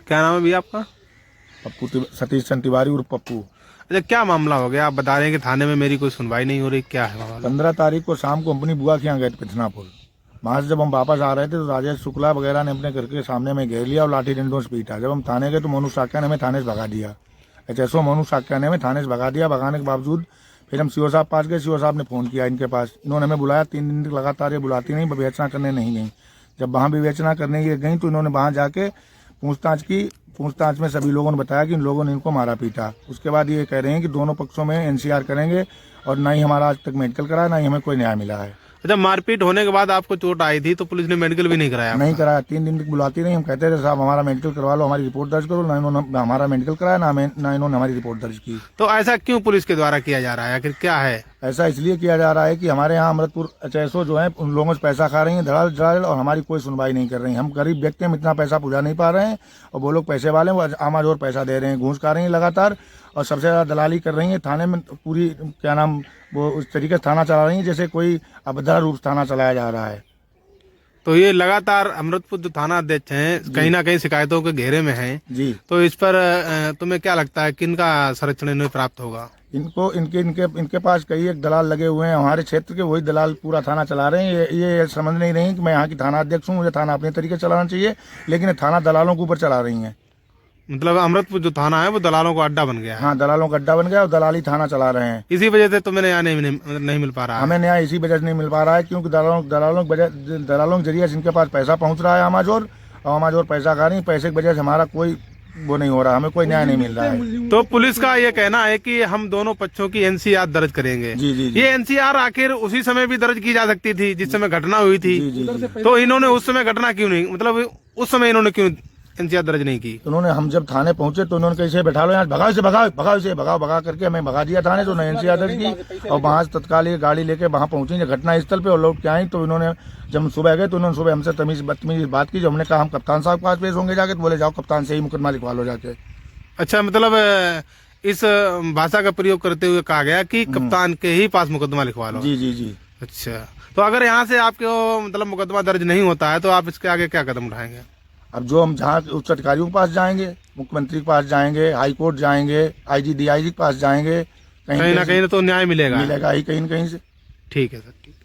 क्या नाम है भैया आपका? पप्पू सतीश चंद तिवारी और पप्पू। अच्छा, क्या मामला हो गया? आप बता रहे हैं कि थाने में मेरी कोई सुनवाई नहीं हो रही, क्या है मामला? 15 तारीख को शाम को अपनी बुआ के यहाँ गए पिथनापुर। वहाँ से जब हम वापस आ रहे थे तो राजेश शुक्ला वगैरह ने अपने घर के सामने में घेर लिया और लाठी डंडों से पीटा। जब हम थाने गए तो मोनू साक्या ने हमें थाने से भगा दिया। HSO मोनू साक्या ने हमें थाने से भगा दिया। भगाने के बावजूद फिर हम सीओ साहब पास गए। सीओ साहब ने फ़ोन किया इनके पास, इन्होंने हमें बुलाया 3 दिन तक लगातार, ये बुलाती नहीं, विवेचना करने नहीं गई। जब वहाँ विवेचना करने ये गई तो इन्होंने वहाँ जाके पूछताछ की। पूछताछ में सभी लोगों ने बताया कि इन लोगों ने इनको मारा पीटा। उसके बाद ये कह रहे हैं कि दोनों पक्षों में NCR करेंगे और ना ही हमारा आज तक मेडिकल कराया, ना ही हमें कोई न्याय मिला है। अच्छा, मारपीट होने के बाद आपको चोट आई थी तो पुलिस ने मेडिकल भी नहीं कराया? नहीं कराया, 3 दिन तक बुलाती नहीं। हम कहते थे साहब हमारा मेडिकल करवा लो, हमारी रिपोर्ट दर्ज करो, ना इन्होंने हमारा मेडिकल कराया, ना इन्होंने हमारी रिपोर्ट दर्ज की। तो ऐसा क्यों पुलिस के द्वारा किया जा रहा है, आखिर क्या है? ऐसा इसलिए किया जा रहा है कि हमारे यहाँ अमृतपुर HSO जो है उन लोगों से पैसा खा रही है धड़ाल धड़ाल, और हमारी कोई सुनवाई नहीं कर रही है। हम गरीब व्यक्ति, हम इतना पैसा पूरा नहीं पा रहे हैं और वो लोग पैसे वाले वो आमाजोर पैसा दे रहे हैं, घूस खा रही हैं लगातार, और सबसे ज़्यादा दलाली कर रही है। थाने में पूरी क्या नाम वो उस तरीके से थाना चला रही है जैसे कोई अभद्र रूप से थाना चलाया जा रहा है। तो ये लगातार अमृतपुर जो थाना अध्यक्ष हैं कहीं ना कहीं शिकायतों के घेरे में हैं जी। तो इस पर तुम्हें क्या लगता है किन का संरक्षण इन्हें प्राप्त होगा? इनको इनके पास कई एक दलाल लगे हुए हैं हमारे क्षेत्र के, वही दलाल पूरा थाना चला रहे हैं। ये समझ नहीं रही कि मैं यहाँ की थाना अध्यक्ष हूँ, मुझे थाना अपने तरीके से चलाना चाहिए, लेकिन थाना दलालों के ऊपर चला रही हैं। मतलब अमृतपुर जो थाना है वो दलालों का अड्डा बन गया है? हाँ, दलालों का अड्डा बन गया और दलाली थाना चला रहे हैं। इसी वजह से तुम्हें न्याय नहीं मिल पा रहा है? हमें न्याय इसी वजह से नहीं मिल पा रहा है क्योंकि दलालों के जरिए जिनके पास पैसा पहुँच रहा है आमाजोर, और आमाजोर पैसा खा रही, पैसे की वजह से हमारा कोई वो नहीं हो रहा, हमें कोई न्याय नहीं मिल रहा है। तो पुलिस का ये कहना है कि हम दोनों पक्षों की NCR दर्ज करेंगे। जी जी जी। ये NCR आखिर उसी समय भी दर्ज की जा सकती थी जिस समय घटना हुई थी। जी जी जी। तो इन्होंने उस समय घटना क्यों नहीं, मतलब उस समय इन्होंने क्यों NCR दर्ज नहीं की? उन्होंने, हम जब थाने पहुंचे तो उन्होंने कैसे बैठा लो यहाँ, भगाओ से भगा करके हमें भगा दिया थाने। तो उन्होंने NCR दर्ज की और वहाँ से तत्काल ये गाड़ी लेके वहाँ पहुंची घटना स्थल पे और लोग क्या आई। तो इन्होंने जब हम सुबह गए तो उन्होंने सुबह हमसे बदतमीजी बात की। जो हमने कहा हम कप्तान साहब के पास पेश होंगे जाके, तो बोले जाओ कप्तान से ही मुकदमा लिखवा लो जाके। अच्छा, मतलब इस भाषा का प्रयोग करते हुए कहा गया कि कप्तान के ही पास मुकदमा लिखवा लो? जी जी जी। अच्छा, तो अगर यहाँ से आपके मतलब मुकदमा दर्ज नहीं होता है तो आप इसके आगे क्या कदम उठाएंगे? अब जो हम जहाँ उच्च अधिकारियों के पास जाएंगे, मुख्यमंत्री के पास जाएंगे, हाई कोर्ट जाएंगे, IG DIG के पास जाएंगे, कहीं ना कहीं तो न्याय मिलेगा ही कहीं न कहीं से। ठीक है सर, ठीक।